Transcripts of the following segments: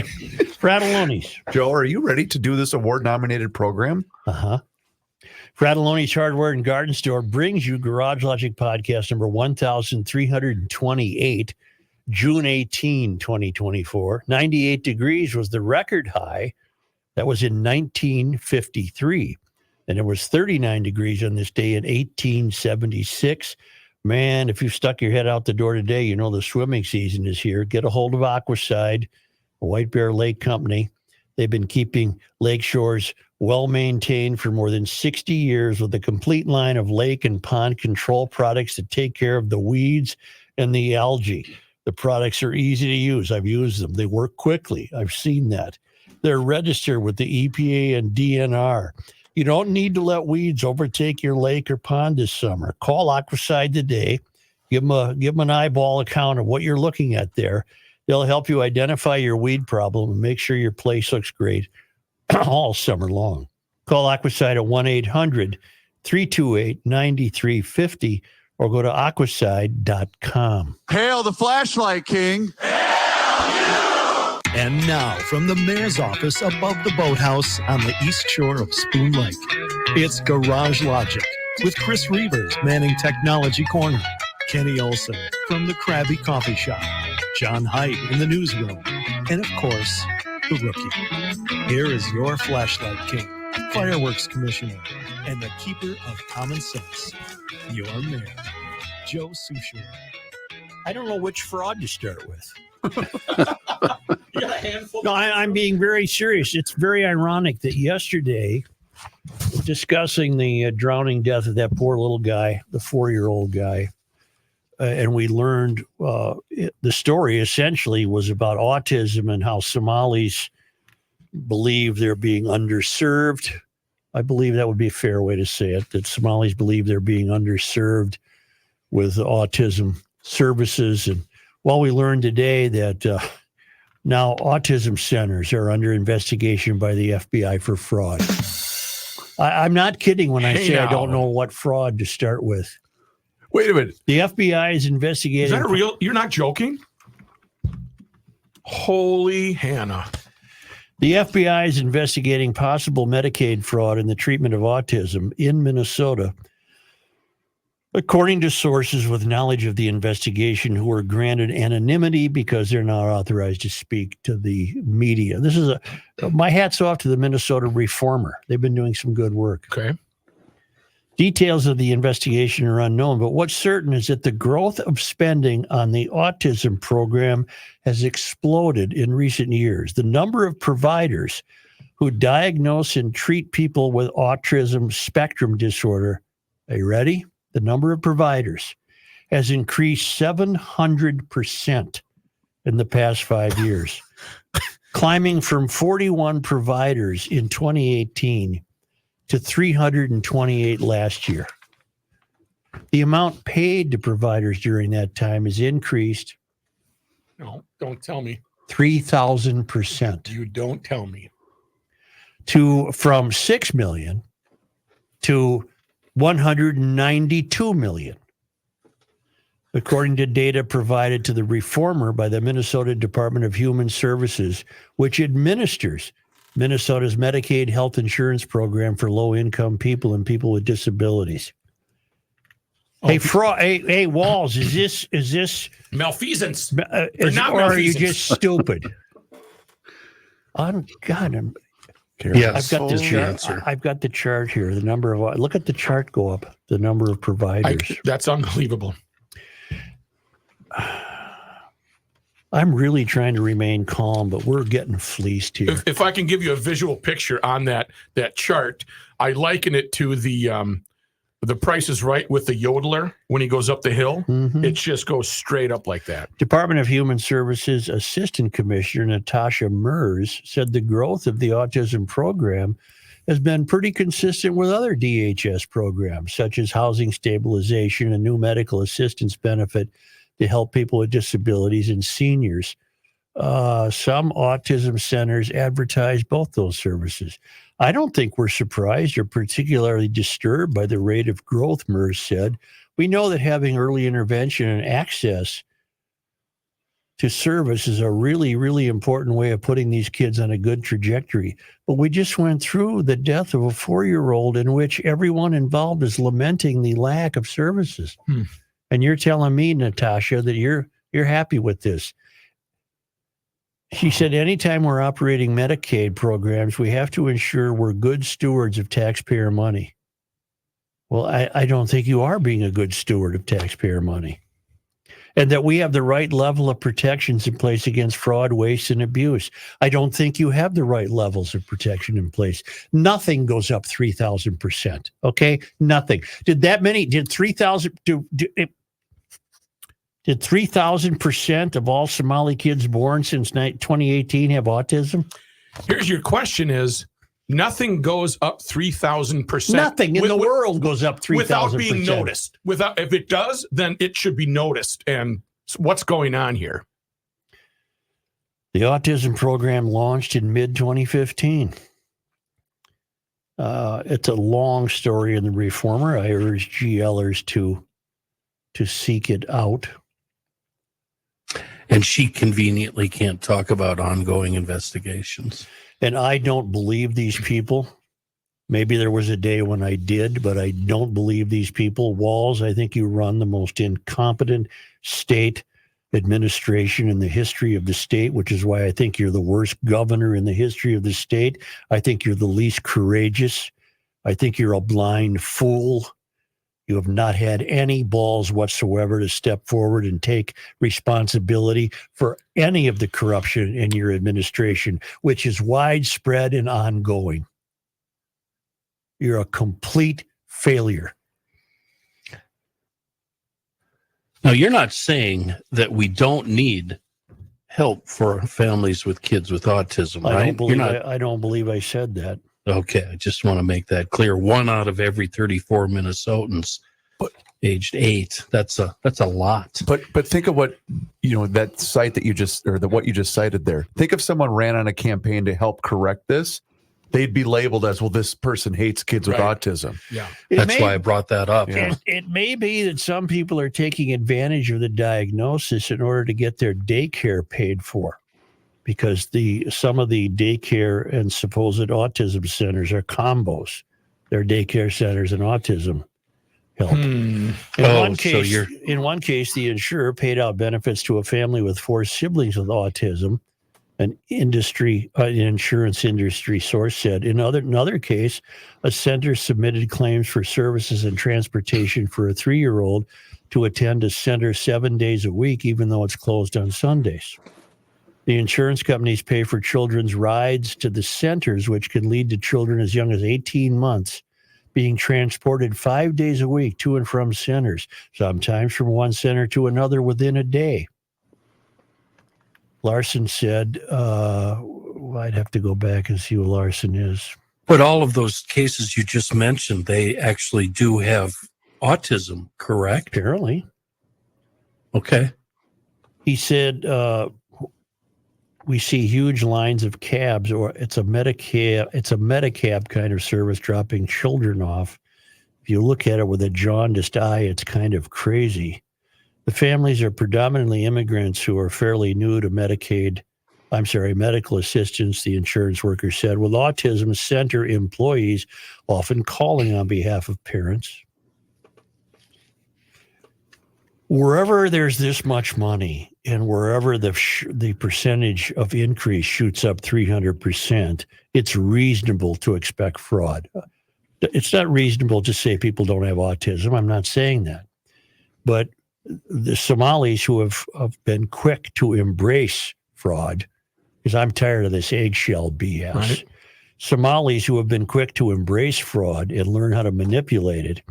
Fratelloni's. Joe, are you ready to do this award-nominated program? Uh-huh. Fratelloni's Hardware and Garden Store brings you Garage Logic Podcast number 1328, June 18, 2024. 98 degrees was the record high. That was in 1953. And it was 39 degrees on this day in 1876. Man, if you stuck your head out the door today, you know the swimming season is here. Get a hold of Aquaside, a White Bear Lake company. They've been keeping lake shores well-maintained for more than 60 years with a complete line of lake and pond control products that take care of the weeds and the algae. The products are easy to use. I've used them. They work quickly. I've seen that. They're registered with the EPA and DNR. You don't need to let weeds overtake your lake or pond this summer. Call Aquaside today. Give them an eyeball account of what you're looking at there. They'll help you identify your weed problem and make sure your place looks great all summer long. Call Aquaside at 1-800-328-9350 or go to aquaside.com. Hail the flashlight king. And now, from the mayor's office above the boathouse on the east shore of Spoon Lake, it's Garage Logic with Chris Reavers manning Technology Corner, Kenny Olson from the Krabby Coffee Shop, John Heidt in the newsroom, and of course, the Rookie. Here is your flashlight king, fireworks commissioner, and the keeper of common sense, your mayor, Joe Souchere. I don't know which fraud to start with. No, I'm being very serious. It's very ironic that yesterday, discussing the drowning death of that poor little guy, the 4-year-old guy, and we learned the story essentially was about autism and how Somalis believe they're being underserved. I believe that would be a fair way to say it, that Somalis believe they're being underserved with autism services. And well, we learned today that now autism centers are under investigation by the FBI for fraud. I'm not kidding when I say I don't know what fraud to start with. Wait a minute. The FBI is investigating. Is that a real? You're not joking? Holy Hannah. The FBI is investigating possible Medicaid fraud in the treatment of autism in Minnesota, according to sources with knowledge of the investigation who were granted anonymity because they're not authorized to speak to the media. This is my hat's off to the Minnesota Reformer. They've been doing some good work. Okay. Details of the investigation are unknown, but what's certain is that the growth of spending on the autism program has exploded in recent years. The number of providers who diagnose and treat people with autism spectrum disorder, are you ready? The number of providers has increased 700% in the past 5 years, climbing from 41 providers in 2018 to 328 last year. The amount paid to providers during that time has increased. No, don't tell me. 3,000%. You don't tell me. From 6 million to 192 million. According to data provided to the Reformer by the Minnesota Department of Human Services, which administers Minnesota's Medicaid health insurance program for low-income people and people with disabilities. Oh, Hey, Walz, is this malfeasance? Or are you just stupid? Yes. I've got this chart. I've got the chart here. The number of look at the chart go up. The number of providers. That's unbelievable. I'm really trying to remain calm, but we're getting fleeced here. If I can give you a visual picture on that chart, I liken it to the Price is Right with the yodeler when he goes up the hill. Mm-hmm. It just goes straight up like that. Department of Human Services Assistant Commissioner Natasha Mers said the growth of the autism program has been pretty consistent with other DHS programs, such as housing stabilization and new medical assistance benefit to help people with disabilities and seniors. Some autism centers advertise both those services. I don't think we're surprised or particularly disturbed by the rate of growth, Mers said. We know that having early intervention and access to service is a really, really important way of putting these kids on a good trajectory. But we just went through the death of a 4-year-old in which everyone involved is lamenting the lack of services. And you're telling me, Natasha, that you're happy with this. She said, anytime we're operating Medicaid programs, we have to ensure we're good stewards of taxpayer money. Well, I don't think you are being a good steward of taxpayer money. And that we have the right level of protections in place against fraud, waste, and abuse. I don't think you have the right levels of protection in place. Nothing goes up 3,000%. Okay? Nothing. Did 3,000% of all Somali kids born since 2018 have autism? Here's your question is, nothing goes up 3,000%. Nothing in the world goes up 3,000%. Without being noticed. If it does, then it should be noticed. And what's going on here? The autism program launched in mid-2015. It's a long story in the Reformer. I urge GLers to seek it out. And she conveniently can't talk about ongoing investigations. And I don't believe these people. Maybe there was a day when I did, but I don't believe these people. Walz, I think you run the most incompetent state administration in the history of the state, which is why I think you're the worst governor in the history of the state. I think you're the least courageous. I think you're a blind fool. You have not had any balls whatsoever to step forward and take responsibility for any of the corruption in your administration, which is widespread and ongoing. You're a complete failure. Now, you're not saying that we don't need help for families with kids with autism, right? I don't believe I said that. Okay, I just want to make that clear. 1 out of every 34 Minnesotans aged 8. That's a lot. But think of what, that site that you just, or what you just cited there. Think if someone ran on a campaign to help correct this, they'd be labeled as, well, this person hates kids with autism. Yeah. That's why I brought that up. Yeah. It may be that some people are taking advantage of the diagnosis in order to get their daycare paid for, because some of the daycare and supposed autism centers are combos. They're daycare centers and autism help. In one case, the insurer paid out benefits to a family with 4 siblings with autism. An insurance industry source said. In another case, a center submitted claims for services and transportation for a 3-year-old to attend a center 7 days a week, even though it's closed on Sundays. The insurance companies pay for children's rides to the centers, which can lead to children as young as 18 months being transported 5 days a week to and from centers, sometimes from one center to another within a day. Larson said, I'd have to go back and see who Larson is. But all of those cases you just mentioned, they actually do have autism, correct? Apparently. Okay. He said, we see huge lines of cabs, or it's a Medicab kind of service dropping children off. If you look at it with a jaundiced eye, it's kind of crazy. The families are predominantly immigrants who are fairly new to medical assistance, the insurance worker said, with autism center employees often calling on behalf of parents. Wherever there's this much money and wherever the percentage of increase shoots up 300%, it's reasonable to expect fraud. It's not reasonable to say people don't have autism. I'm not saying that. But the Somalis who have been quick to embrace fraud, because I'm tired of this eggshell BS. Right. Somalis who have been quick to embrace fraud and learn how to manipulate it,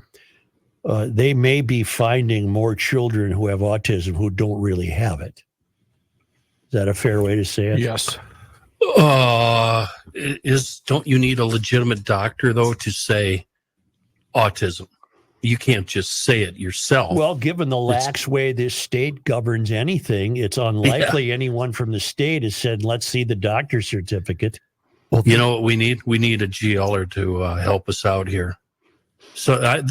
they may be finding more children who have autism who don't really have it. Is that a fair way to say it? Yes. Don't you need a legitimate doctor, though, to say autism? You can't just say it yourself. Well, given the lax way this state governs anything, it's unlikely anyone from the state has said, let's see the doctor's certificate. Well, you know what we need? We need a GLer to help us out here. So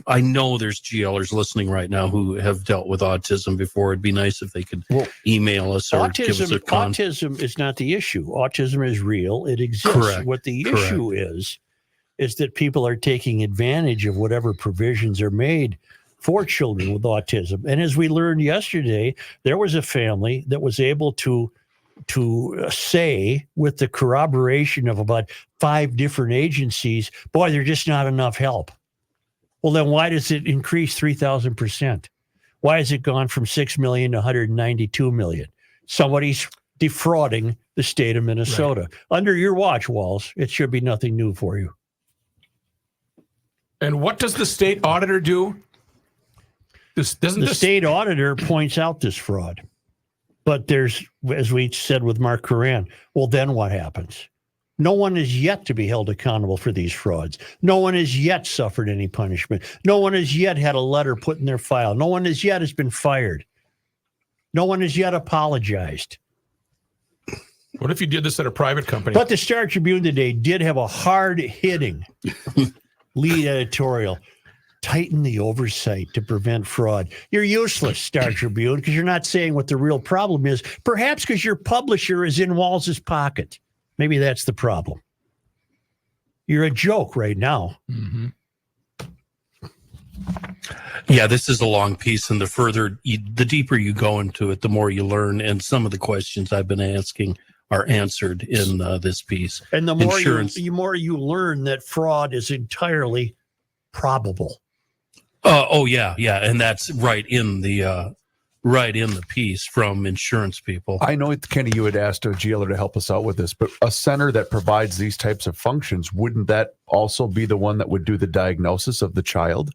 I know there's GLers listening right now who have dealt with autism before. It'd be nice if they could email us or give us a autism is not the issue. Autism is real. It exists. Correct. What the issue is that people are taking advantage of whatever provisions are made for children with autism. And as we learned yesterday, there was a family that was able to say, with the corroboration of about 5 different agencies, boy, there's just not enough help. Well, then why does it increase 3,000%? Why has it gone from 6 million to 192 million? Somebody's defrauding the state of Minnesota. Right. Under your watch, Walz, it should be nothing new for you. And what does the state auditor do? The state auditor points out this fraud. But there's, as we said with Mark Coran, well, then what happens? No one is yet to be held accountable for these frauds. No one has yet suffered any punishment. No one has yet had a letter put in their file. No one has yet has been fired. No one has yet apologized. What if you did this at a private company? But the Star Tribune today did have a hard-hitting lead editorial. Tighten the oversight to prevent fraud. You're useless, Star Tribune, because you're not saying what the real problem is. Perhaps because your publisher is in Walz's pocket. Maybe that's the problem. You're a joke right now. Mm-hmm. Yeah, this is a long piece, and the deeper you go into it, the more you learn. And some of the questions I've been asking are answered in this piece. And the more you learn that fraud is entirely probable. Yeah, and that's right in the piece from insurance people. I know, Kenny, you had asked a GLer to help us out with this, but a center that provides these types of functions, wouldn't that also be the one that would do the diagnosis of the child?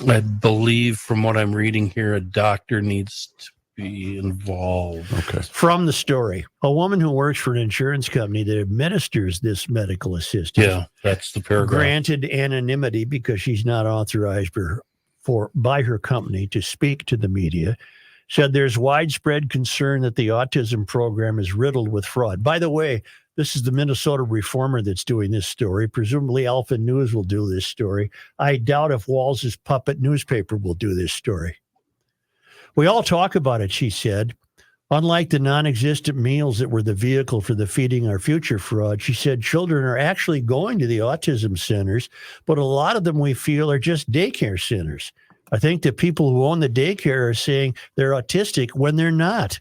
I believe, from what I'm reading here, a doctor needs to be involved. Okay. From the story, a woman who works for an insurance company that administers this medical assistance. Yeah, that's the paragraph. Granted anonymity because she's not authorized by her company to speak to the media, said there's widespread concern that the autism program is riddled with fraud. By the way, this is the Minnesota Reformer that's doing this story. Presumably Alpha News will do this story. I doubt if Walz's puppet newspaper will do this story. We all talk about it, she said. Unlike the non-existent meals that were the vehicle for the Feeding Our Future fraud, she said children are actually going to the autism centers, but a lot of them we feel are just daycare centers. I think the people who own the daycare are saying they're autistic when they're not.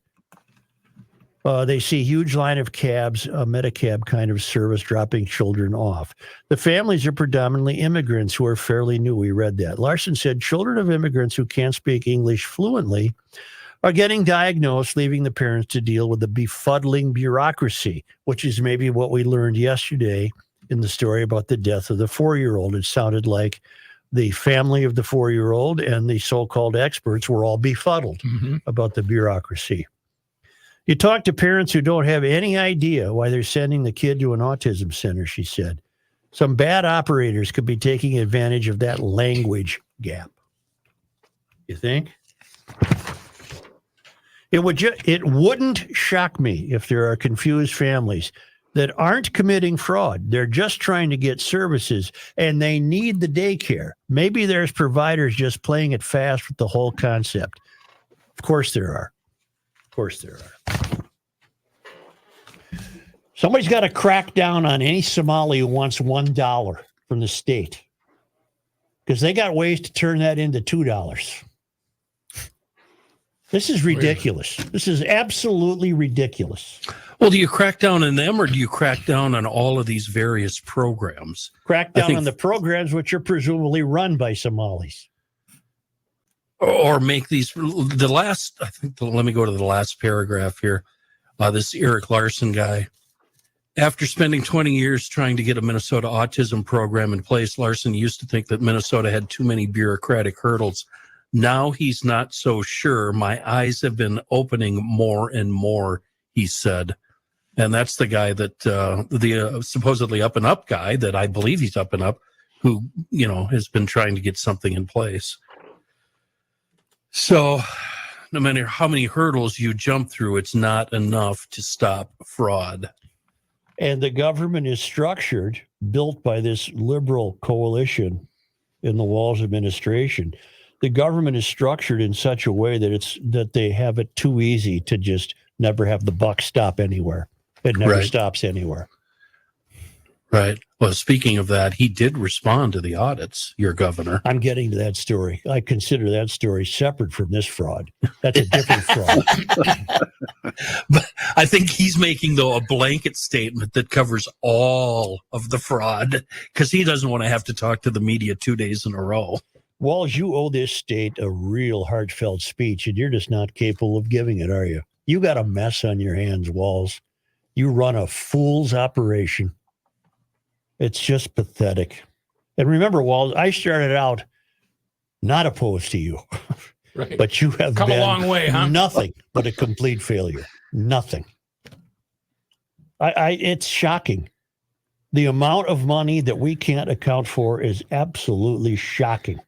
They see a huge line of cabs, a Medicab kind of service, dropping children off. The families are predominantly immigrants who are fairly new. We read that. Larson said children of immigrants who can't speak English fluently are getting diagnosed, leaving the parents to deal with the befuddling bureaucracy, which is maybe what we learned yesterday in the story about the death of the 4-year-old. It sounded like the family of the 4-year-old and the so-called experts were all befuddled about the bureaucracy. You talk to parents who don't have any idea why they're sending the kid to an autism center, she said. Some bad operators could be taking advantage of that language gap. You think? It wouldn't shock me if there are confused families that aren't committing fraud. They're just trying to get services, and they need the daycare. Maybe there's providers just playing it fast with the whole concept. Of course there are. Of course there are. Somebody's got to crack down on any Somali who wants $1 from the state, because they got ways to turn that into $2. This is ridiculous. This is absolutely ridiculous. Well, do you crack down on them, or do you crack down on all of these various programs? Crack down on the programs which are presumably run by Somalis. Or make these, let me go to the last paragraph here. This Eric Larson guy. After spending 20 years trying to get a Minnesota autism program in place, Larson used to think that Minnesota had too many bureaucratic hurdles. Now he's not so sure. My eyes have been opening more and more, he said. And that's the guy that, the supposedly up and up guy that I believe he's up and up, who, has been trying to get something in place. So no matter how many hurdles you jump through, it's not enough to stop fraud. And the government is structured, built by this liberal coalition in the Walz administration. The government is structured in such a way that they have it too easy to just never have the buck stop anywhere. It never stops anywhere. Right. Well, speaking of that, he did respond to the audits, your governor. I'm getting to that story. I consider that story separate from this fraud. That's a different fraud. But I think he's making, though, a blanket statement that covers all of the fraud because he doesn't want to have to talk to the media 2 days in a row. Walz, you owe this state a real heartfelt speech, and you're just not capable of giving it, are you? You got a mess on your hands, Walz. You run a fool's operation. It's just pathetic. And remember, Walz, I started out not opposed to you, Right. but you have Come been a long way, huh? nothing but a complete failure. Nothing. It's shocking. The amount of money that we can't account for is absolutely shocking.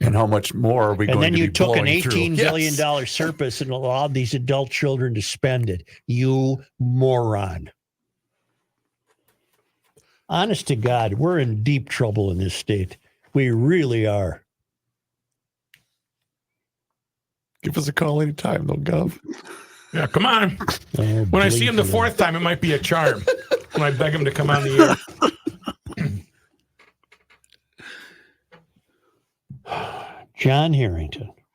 And how much more are we going to be And then you took an blowing through? $18 billion surplus and allowed these adult children to spend it. You moron. Honest to God, we're in deep trouble in this state. We really are. Give us a call anytime, though, Gov. Yeah, come on. Oh, When I see him the bleep. fourth time, it might be a charm. When I beg him to come on the air. John Harrington.